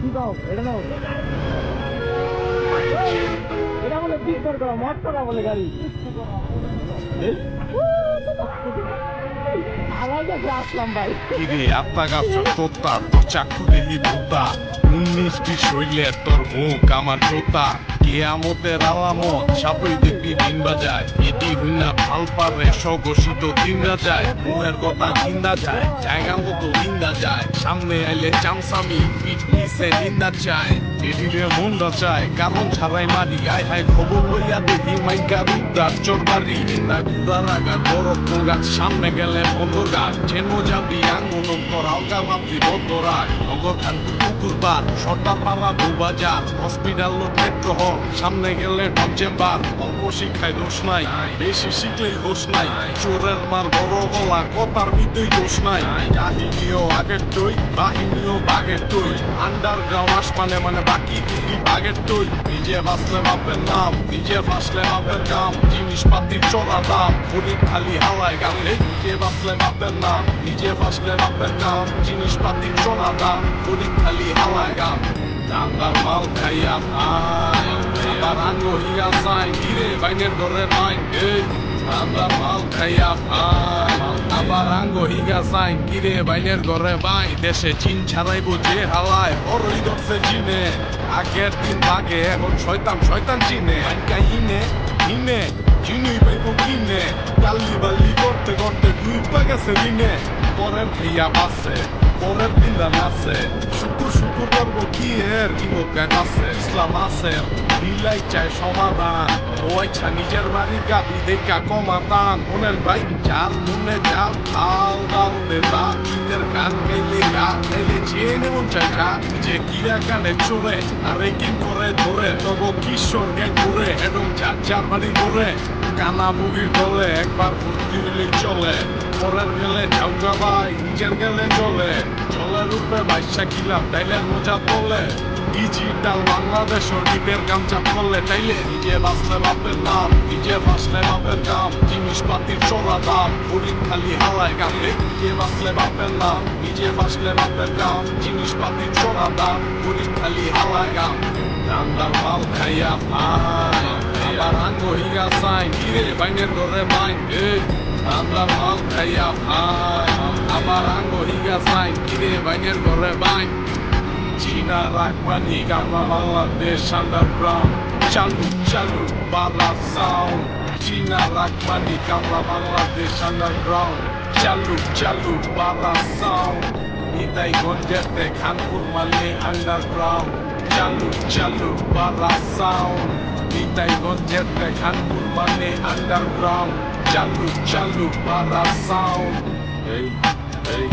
কি কও এটা নাও এটা বলে বিস্তার করা মত করা বলে গাড়ি আসলাম ভাই কিরে আত্মা গাছ তোতা তোর চাকু দেখি ভূতা 19টি শৈলের তোর মুখ আমার জোতা কেয়ামতের আলামত সাপই দেখবি দিন বাজায় এটি হইনা ভাল পারে স্বঘোষিত দিনরা যায় মুহের কথা কিন্দা যায় জায়গা মতো নিন্দা যায় সামনে আইলে চামসামি পিঠ পিছে নিন্দা চায় এদিকে মনটা চায় কারণ ছাড়াই মারি আয় হায় খবর লইয়া দেখি মাইকা রুদ্দার চোর বাড়ি না গুড়া রাগার বড় গাছ সামনে গেলে বন্ধ গাছ যেন যাবি আঙুল করাও গামাবি বন্ধ রাখ নগর খান কুকুর বার সর্দার পাড়া বাজার হসপিটাল মেট্রো হল সামনে গেলে টপ চেম্বার অল্প শিক্ষায় দোষ নাই বেশি শিখলেই দোষ নাই চোরের মার বড় গলা কথার ভিতরেই দোষ নাই কাহিনীও আগের টই বাহিনীও বাঘের টই আন্ডারগ্রাউন্ড আসমানে মানে বাকি দিদি বাঘের টই নিজে বাঁচলে বাপের নাম নিজে বাঁচলে বাপের কাম জিনিসপাতির চড়া দাম গরিব খালি হাওয়ায় গালে নিজে বাঁচলে বাপের নাম নিজে বাঁচলে বাপের কাম জিনিসপাতির চড়া দাম গরিব খালি হাওয়ায় গাম দান্দার মাল খাইয়া ভাই আবার আঙ্গো হিয়া চাই কিরে বাইনের ঘরে নাই দান্দার মাল খাইয়া ভাই আবার আঙ্গো হিয়া চাই কিরে বাইনের ঘরে ভাই দেশে চিন ছাড়াই বুঝে হালায় বড়ই ধরছে চিনে আগের দিন বাগে এখন শয়তান শয়তান চিনে হিনে হিনে চিনুই পাইব কিনে কাল্লি বাল্লি করতে করতে দুই পা গেছে দিনে পরের ভাইয়া বাসে পরের দিন আছে শুকুর শুকুর করবো কি এর কি বোকায় আছে ইসলাম আছে বিলাই চায় সমাধান ও ইচ্ছা নিজের বাড়ির গাবি দেখা কমাতান মনের ভাই চাল মনে চাল খাল দাউনে দাল নিজের গান গাইলে গান গাইলে চেনে মন চায় গা যে কিরা কানে চড়ে আরে কি করে ধরে তব কিশোর গে ঘুরে এবং চার চার বাড়ি ঘুরে কানা মুগির দলে একবার ভর্তি হইলে চলে পরের গেলে ঝাউকা ভাই নিজের গেলে চলে চলের উপরে বাইশা কিলাম তাইলে মজা পড়লে ডিজিটাল বাংলাদেশ ডিপের কাম চাপ করলে তাইলে নিজে বাঁচলে বাপের নাম নিজে বাঁচলে বাপের কাম জিনিসপাতির চড়া দাম গরিব খালি হাওয়ায় গামলে নিজে বাঁচলে বাপের নাম নিজে বাঁচলে বাপের কাম জিনিসপাতির চড়া দাম গরিব খালি হাওয়ায় গাম দান্দার মাল খাইয়া ভাই আবার আঙ্গো হিগা চাই কিরে বাইনের ঘরে মাইন দান্দার মাল খাইয়া ভাই আবার আঙ্গো হিগা চাই কিরে বাইনের ঘরে বাইন চীনা রাখবানি কামলা বাংলাদেশ আন্ডারগ্রাউন্ড চালু চালু বালা সাউন্ড চীনা রাখবানি কামলা বাংলাদেশ আন্ডারগ্রাউন্ড চালু চালু বালা সাউন্ড নিতাই গঞ্জেতে খানপুর মালে আন্ডারগ্রাউন্ড চালু চালু বালা সাউন্ড নিতাই গঞ্জেতে খানপুর মালে আন্ডারগ্রাউন্ড চালু চালু বালা সাউন্ড এই এই